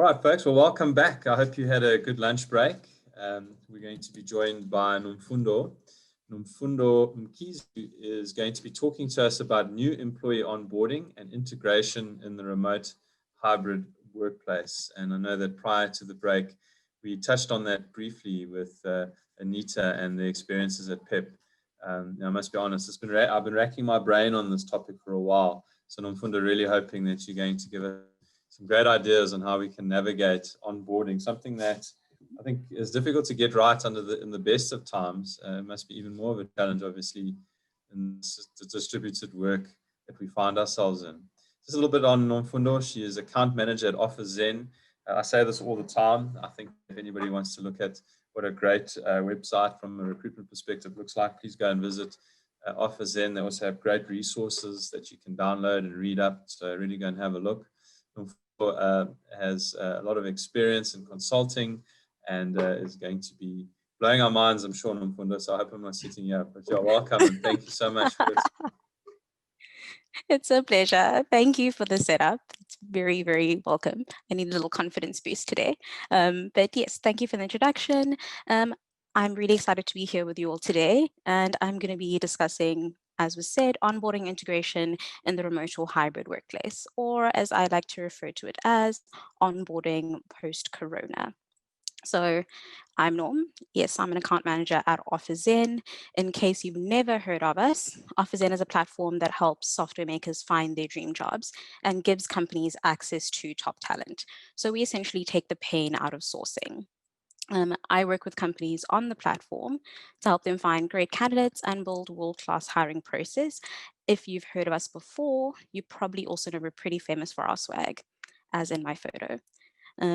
All right, folks. Well, welcome back. I hope you had a good lunch break. We're going to be joined by Nomfundo Mkhize, who is going to be talking to us about new employee onboarding and integration in the remote hybrid workplace. And I know that prior to the break, we touched on that briefly with Anita and the experiences at PEP. Now, I must be honest, I've been racking my brain on this topic for a while. So Nomfundo, really hoping that you're going to give us some great ideas on how we can navigate onboarding, something that I think is difficult to get right in the best of times. It must be even more of a challenge, obviously, in the distributed work that we find ourselves in. Just a little bit on Nomfundo. She is account manager at OfferZen. I say this all the time. I think if anybody wants to look at what a great website from a recruitment perspective looks like, please go and visit OfferZen. They also have great resources that you can download and read up. So really go and have a look. Has a lot of experience in consulting and is going to be blowing our minds, I'm sure, Nomfundo. So I hope I'm not sitting here, but you're welcome and thank you so much for this. It's a pleasure. Thank you for the setup. It's very, very welcome. I need a little confidence boost today. But yes, thank you for the introduction. I'm really excited to be here with you all today, and I'm going to be discussing, as was said, onboarding integration in the remote or hybrid workplace, or as I like to refer to it as, onboarding post-corona. So I'm Norm. Yes, I'm an account manager at OfferZen. In case you've never heard of us, OfferZen is a platform that helps software makers find their dream jobs and gives companies access to top talent. So we essentially take the pain out of sourcing. I work with companies on the platform to help them find great candidates and build world-class hiring process. If you've heard of us before, you probably also know we're pretty famous for our swag, as in my photo.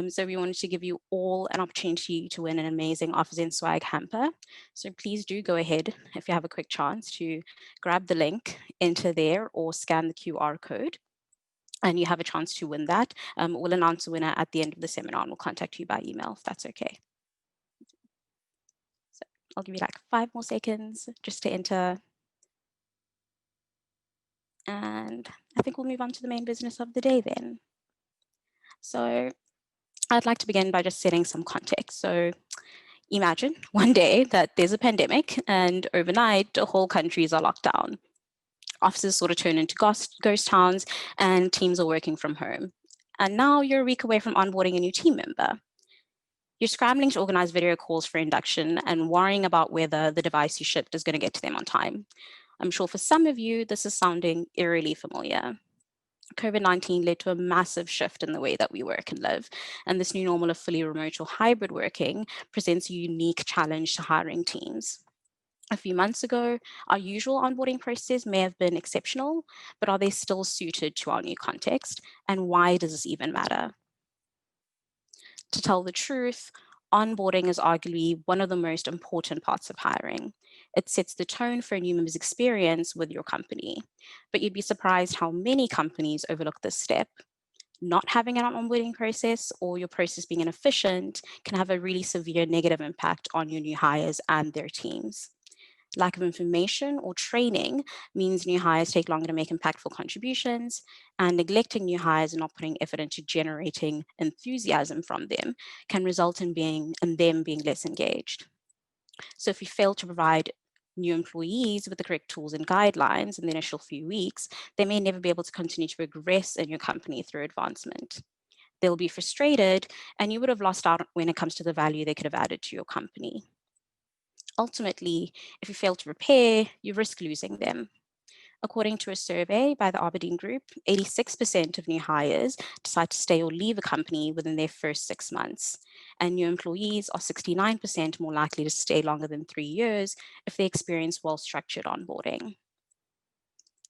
So we wanted to give you all an opportunity to win an amazing OfferZen swag hamper. So please do go ahead, if you have a quick chance, to grab the link, enter there, or scan the QR code, and you have a chance to win that. We'll announce the winner at the end of the seminar and we'll contact you by email if that's okay. So I'll give you like 5 more seconds just to enter. And I think we'll move on to the main business of the day then. So I'd like to begin by just setting some context. So imagine one day that there's a pandemic and overnight the whole countries are locked down. Offices sort of turn into ghost towns and teams are working from home. And now you're a week away from onboarding a new team member. You're scrambling to organize video calls for induction and worrying about whether the device you shipped is going to get to them on time. I'm sure for some of you, this is sounding eerily familiar. COVID-19 led to a massive shift in the way that we work and live. And this new normal of fully remote or hybrid working presents a unique challenge to hiring teams. A few months ago, our usual onboarding process may have been exceptional, but are they still suited to our new context? And why does this even matter? To tell the truth, onboarding is arguably one of the most important parts of hiring. It sets the tone for a new member's experience with your company. But you'd be surprised how many companies overlook this step. Not having an onboarding process or your process being inefficient can have a really severe negative impact on your new hires and their teams. Lack of information or training means new hires take longer to make impactful contributions, and neglecting new hires and not putting effort into generating enthusiasm from them can result in them being less engaged. So if you fail to provide new employees with the correct tools and guidelines in the initial few weeks, they may never be able to continue to progress in your company through advancement. They'll be frustrated, and you would have lost out when it comes to the value they could have added to your company. Ultimately, if you fail to prepare, you risk losing them. According to a survey by the Aberdeen Group, 86% of new hires decide to stay or leave a company within their first 6 months. And new employees are 69% more likely to stay longer than 3 years if they experience well-structured onboarding.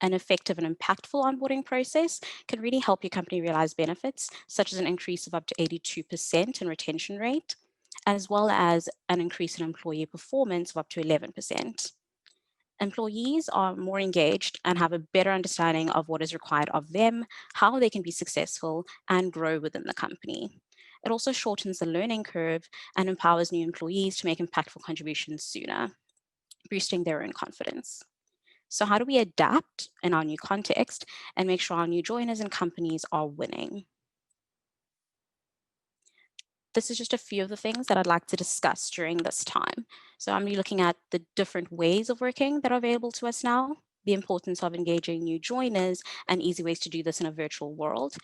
An effective and impactful onboarding process can really help your company realize benefits, such as an increase of up to 82% in retention rate, as well as an increase in employee performance of up to 11%. Employees are more engaged and have a better understanding of what is required of them, how they can be successful, and grow within the company. It also shortens the learning curve and empowers new employees to make impactful contributions sooner, boosting their own confidence. So how do we adapt in our new context and make sure our new joiners and companies are winning? This is just a few of the things that I'd like to discuss during this time. So I'm really looking at the different ways of working that are available to us now, the importance of engaging new joiners and easy ways to do this in a virtual world,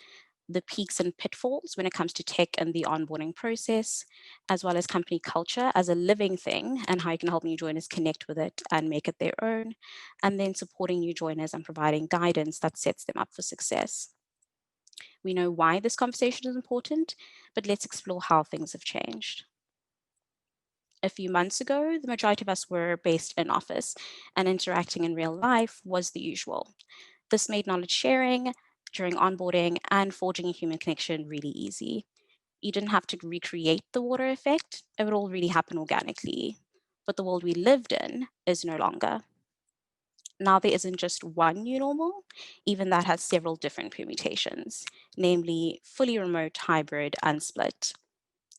the peaks and pitfalls when it comes to tech and the onboarding process, as well as company culture as a living thing and how you can help new joiners connect with it and make it their own, and then supporting new joiners and providing guidance that sets them up for success. We know why this conversation is important, but let's explore how things have changed. A few months ago, the majority of us were based in office and interacting in real life was the usual. This made knowledge sharing during onboarding and forging a human connection really easy. You didn't have to recreate the water effect, it would all really happen organically. But the world we lived in is no longer. Now there isn't just one new normal, even that has several different permutations, namely fully remote, hybrid, and split.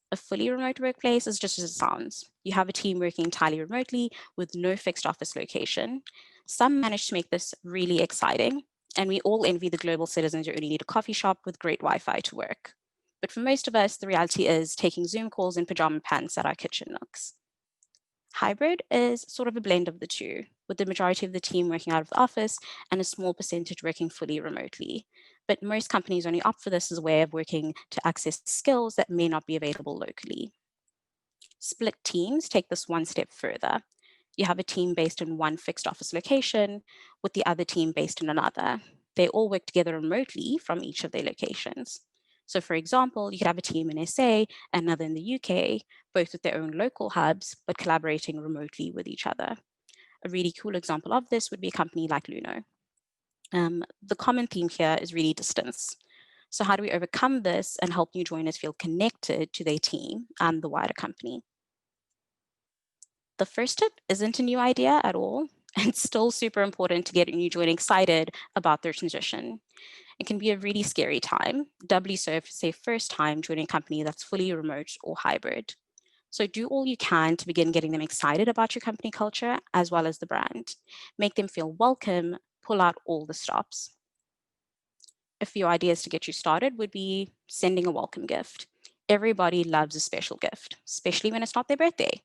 A fully remote workplace is just as it sounds. You have a team working entirely remotely with no fixed office location. Some manage to make this really exciting, and we all envy the global citizens who only need a coffee shop with great Wi-Fi to work. But for most of us, the reality is taking Zoom calls in pajama pants at our kitchen nooks. Hybrid is sort of a blend of the two, with the majority of the team working out of the office and a small percentage working fully remotely. But most companies only opt for this as a way of working to access skills that may not be available locally. Split teams take this one step further. You have a team based in one fixed office location with the other team based in another. They all work together remotely from each of their locations. So for example, you could have a team in SA, another in the UK, both with their own local hubs, but collaborating remotely with each other. A really cool example of this would be a company like Luno. The common theme here is really distance. So how do we overcome this and help new joiners feel connected to their team and the wider company? The first tip isn't a new idea at all. It's still super important to get a new joiner excited about their transition. It can be a really scary time, doubly so if it's a first time joining a company that's fully remote or hybrid. So do all you can to begin getting them excited about your company culture as well as the brand. Make them feel welcome, pull out all the stops. A few ideas to get you started would be sending a welcome gift. Everybody loves a special gift, especially when it's not their birthday.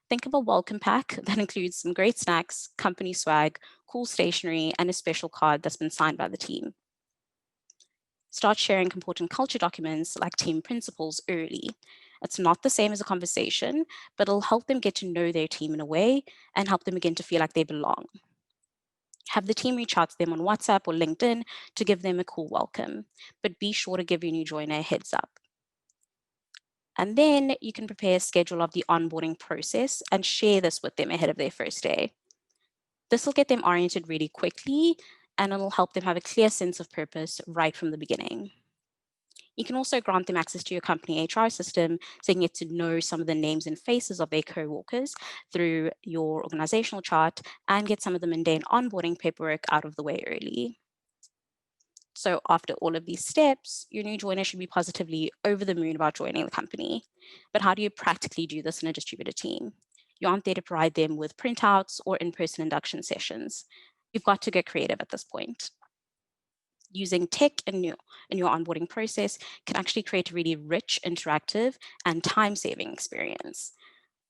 Think of a welcome pack that includes some great snacks, company swag, cool stationery, and a special card that's been signed by the team. Start sharing important culture documents like team principles early. It's not the same as a conversation, but it'll help them get to know their team in a way and help them begin to feel like they belong. Have the team reach out to them on WhatsApp or LinkedIn to give them a cool welcome, but be sure to give your new joiner a heads up. And then you can prepare a schedule of the onboarding process and share this with them ahead of their first day. This will get them oriented really quickly and it'll help them have a clear sense of purpose right from the beginning. You can also grant them access to your company HR system so you can get to know some of the names and faces of their co-workers through your organizational chart and get some of the mundane onboarding paperwork out of the way early. So after all of these steps, your new joiner should be positively over the moon about joining the company. But how do you practically do this in a distributed team? You aren't there to provide them with printouts or in-person induction sessions. You've got to get creative at this point. Using tech in your onboarding process can actually create a really rich, interactive, and time-saving experience.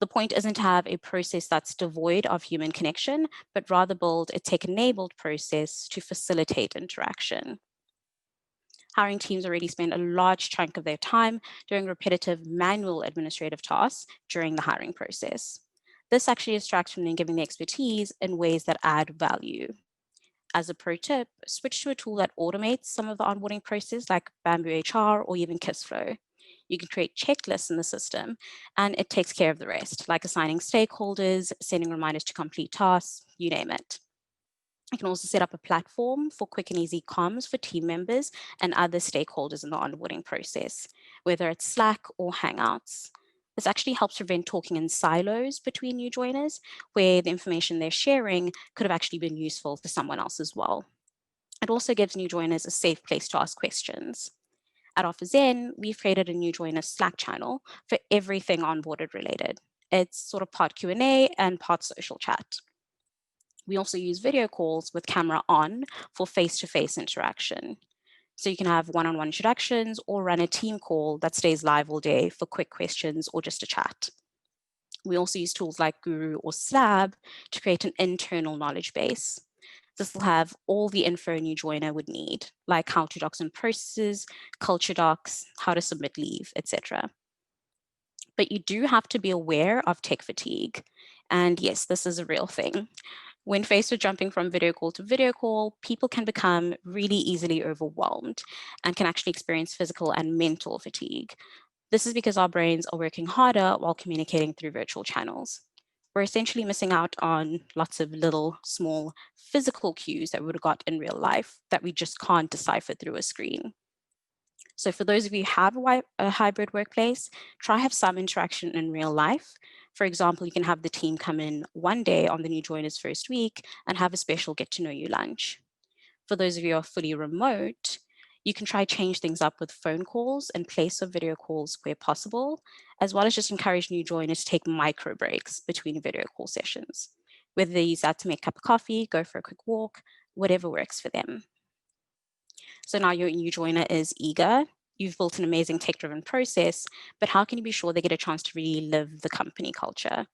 The point isn't to have a process that's devoid of human connection, but rather build a tech-enabled process to facilitate interaction. Hiring teams already spend a large chunk of their time doing repetitive manual administrative tasks during the hiring process. This actually distracts from them giving the expertise in ways that add value. As a pro tip, switch to a tool that automates some of the onboarding process like Bamboo HR or even Kissflow. You can create checklists in the system and it takes care of the rest, like assigning stakeholders, sending reminders to complete tasks, you name it. You can also set up a platform for quick and easy comms for team members and other stakeholders in the onboarding process, whether it's Slack or Hangouts. This actually helps prevent talking in silos between new joiners, where the information they're sharing could have actually been useful for someone else as well. It also gives new joiners a safe place to ask questions. At OfferZen, we've created a new joiner Slack channel for everything onboarded related. It's sort of part Q&A and part social chat. We also use video calls with camera on for face-to-face interaction. So you can have one-on-one introductions or run a team call that stays live all day for quick questions or just a chat. We also use tools like Guru or Slab to create an internal knowledge base. This will have all the info a new joiner would need, like how to document processes, culture docs, how to submit leave, etc. But you do have to be aware of tech fatigue. And yes, this is a real thing. When faced with jumping from video call to video call, people can become really easily overwhelmed and can actually experience physical and mental fatigue. This is because our brains are working harder while communicating through virtual channels. We're essentially missing out on lots of little, small physical cues that we would have got in real life that we just can't decipher through a screen. So for those of you who have a hybrid workplace, try have some interaction in real life. For example, you can have the team come in one day on the new joiner's first week and have a special get to know you lunch. For those of you who are fully remote, you can try change things up with phone calls in place of video calls where possible, as well as just encourage new joiners to take micro breaks between video call sessions. Whether they use that to make a cup of coffee, go for a quick walk, whatever works for them. So now your new joiner is eager. You've built an amazing tech-driven process, but how can you be sure they get a chance to really live the company culture?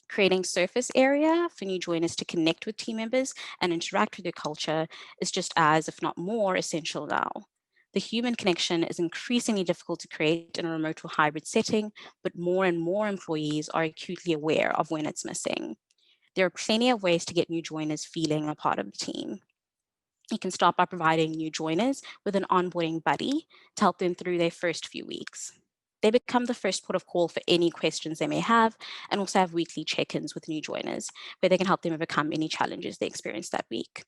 Creating surface area for new joiners to connect with team members and interact with their culture is just as, if not more, essential now. The human connection is increasingly difficult to create in a remote or hybrid setting, but more and more employees are acutely aware of when it's missing. There are plenty of ways to get new joiners feeling a part of the team. You can start by providing new joiners with an onboarding buddy to help them through their first few weeks. They become the first port of call for any questions they may have, and also have weekly check-ins with new joiners where they can help them overcome any challenges they experience that week.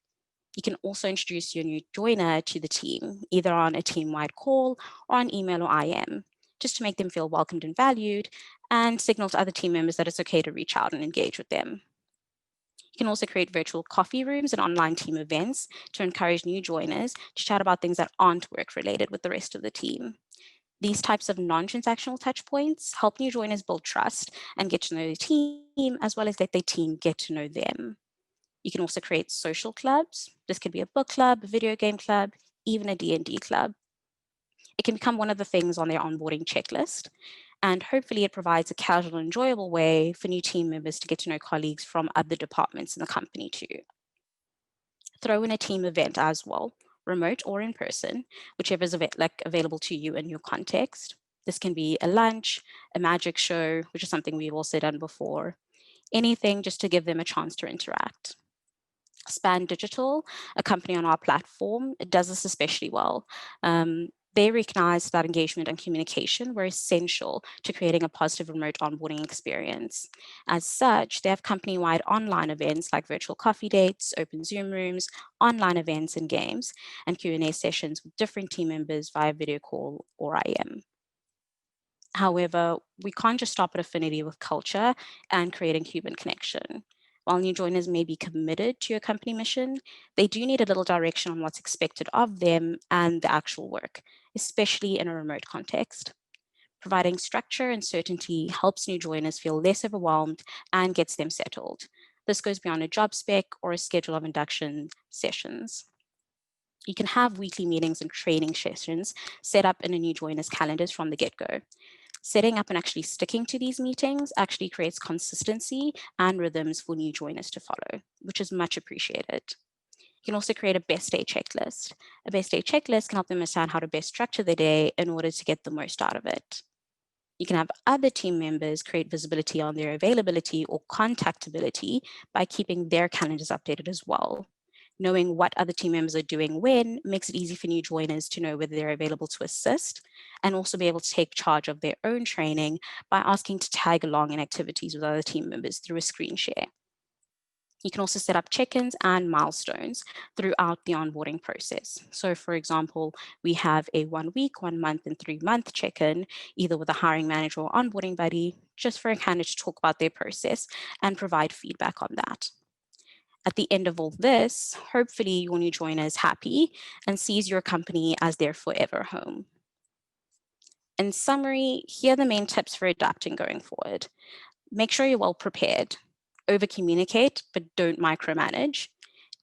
You can also introduce your new joiner to the team, either on a team-wide call or on email or IM, just to make them feel welcomed and valued, and signal to other team members that it's okay to reach out and engage with them. You can also create virtual coffee rooms and online team events to encourage new joiners to chat about things that aren't work-related with the rest of the team. These types of non-transactional touch points help new joiners build trust and get to know the team, as well as let their team get to know them. You can also create social clubs. This could be a book club, a video game club, even a D&D club. It can become one of the things on their onboarding checklist. And hopefully it provides a casual, enjoyable way for new team members to get to know colleagues from other departments in the company too. Throw in a team event as well, remote or in person, whichever is available to you in your context. This can be a lunch, a magic show, which is something we've also done before. Anything just to give them a chance to interact. Span Digital, a company on our platform, does this especially well. They recognize that engagement and communication were essential to creating a positive remote onboarding experience. As such, they have company-wide online events like virtual coffee dates, open Zoom rooms, online events and games, and Q&A sessions with different team members via video call or IM. However, we can't just stop at affinity with culture and creating human connection. While new joiners may be committed to your company mission, they do need a little direction on what's expected of them and the actual work, especially in a remote context. Providing structure and certainty helps new joiners feel less overwhelmed and gets them settled. This goes beyond a job spec or a schedule of induction sessions. You can have weekly meetings and training sessions set up in a new joiner's calendars from the get-go. Setting up and actually sticking to these meetings actually creates consistency and rhythms for new joiners to follow, which is much appreciated. You can also create a best day checklist. A best day checklist can help them understand how to best structure their day in order to get the most out of it. You can have other team members create visibility on their availability or contactability by keeping their calendars updated as well. Knowing what other team members are doing when makes it easy for new joiners to know whether they're available to assist, and also be able to take charge of their own training by asking to tag along in activities with other team members through a screen share. You can also set up check-ins and milestones throughout the onboarding process. So for example, we have a 1 week, 1 month, and 3 month check-in, either with a hiring manager or onboarding buddy, just for a candidate to talk about their process and provide feedback on that. At the end of all this, hopefully your new joiner is happy and sees your company as their forever home. In summary, here are the main tips for adapting going forward. Make sure you're well prepared. Over communicate, but don't micromanage.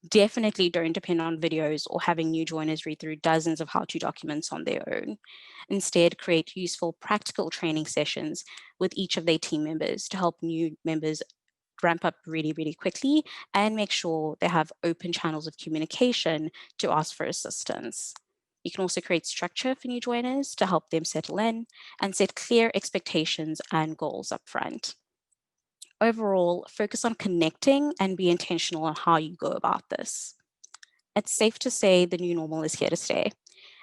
Definitely don't depend on videos or having new joiners read through dozens of how-to documents on their own. Instead, create useful practical training sessions with each of their team members to help new members ramp up really, really quickly, and make sure they have open channels of communication to ask for assistance. You can also create structure for new joiners to help them settle in and set clear expectations and goals up front. Overall, focus on connecting and be intentional on how you go about this. It's safe to say the new normal is here to stay.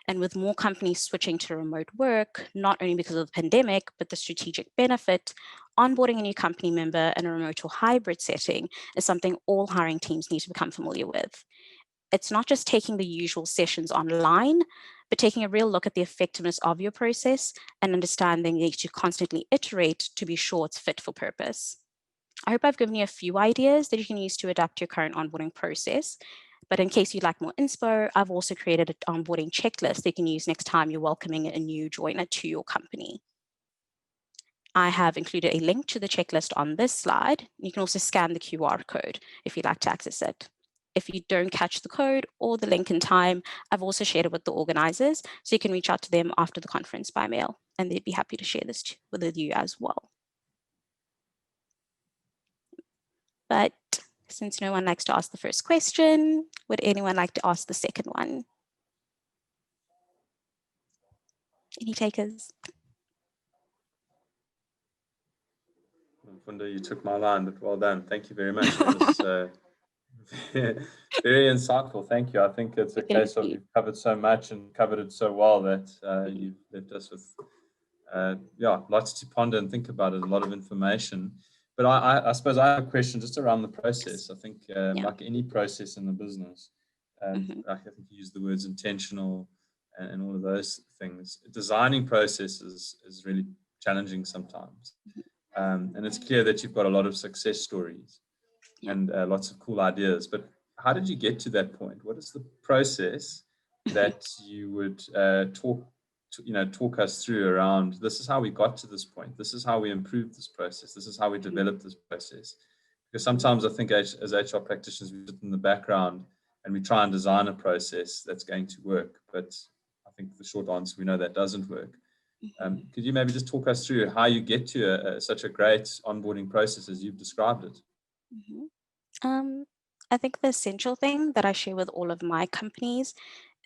And with more companies switching to remote work, not only because of the pandemic, but the strategic benefit, onboarding a new company member in a remote or hybrid setting is something all hiring teams need to become familiar with. It's not just taking the usual sessions online, but taking a real look at the effectiveness of your process and understanding that you constantly iterate to be sure it's fit for purpose. I hope I've given you a few ideas that you can use to adapt your current onboarding process. But in case you'd like more inspo, I've also created an onboarding checklist that you can use next time you're welcoming a new joiner to your company. I have included a link to the checklist on this slide. You can also scan the QR code if you'd like to access it. If you don't catch the code or the link in time, I've also shared it with the organizers, so you can reach out to them after the conference by mail, and they'd be happy to share this with you as well. But since no one likes to ask the first question, would anyone like to ask the second one? Any takers? Nomfundo, you took my line, but well done. Thank you very much. That was very insightful. Thank you. I think it's a case of you've covered so much and covered it so well that you've left us with lots to ponder and think about it, a lot of information. But I suppose I have a question just around the process. I think like any process in the business, like I think you used the words intentional and all of those things. Designing processes is really challenging sometimes. And it's clear that you've got a lot of success stories and lots of cool ideas. But how did you get to that point? What is the process that you would talk us through around? This is how we got to this point. This is how we improved this process. This is how we developed this process. Because sometimes I think as HR practitioners, we sit in the background and we try and design a process that's going to work. But I think the short answer, we know that doesn't work. Could you maybe just talk us through how you get to such a great onboarding process as you've described it? I think the essential thing that I share with all of my companies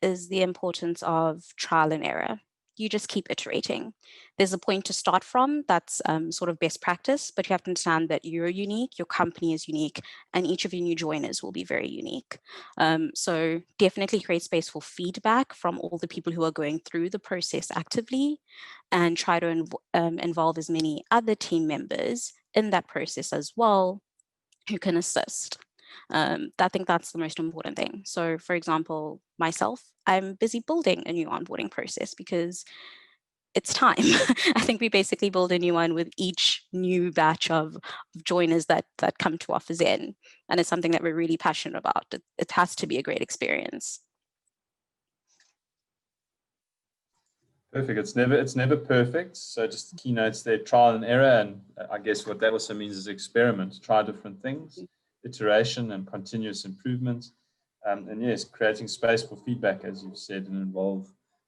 is the importance of trial and error. You just keep iterating. There's a point to start from that's sort of best practice, but you have to understand that you're unique, your company is unique, and each of your new joiners will be very unique. So definitely create space for feedback from all the people who are going through the process actively, and try to involve as many other team members in that process as well who can assist. I think that's the most important thing. So for example, myself, I'm busy building a new onboarding process because it's time. I think we basically build a new one with each new batch of joiners that come to OfferZen. And it's something that we're really passionate about. It has to be a great experience. Perfect. It's never perfect. So just keynotes there, trial and error. And I guess what that also means is experiment, try different things, iteration and continuous improvement. And yes, creating space for feedback, as you've said, and involve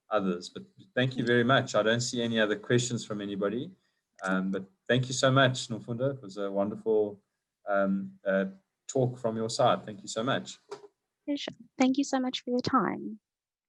others. But thank you very much. I don't see any other questions from anybody. But thank you so much, Nomfundo. It was a wonderful talk from your side. Thank you so much. Thank you so much for your time.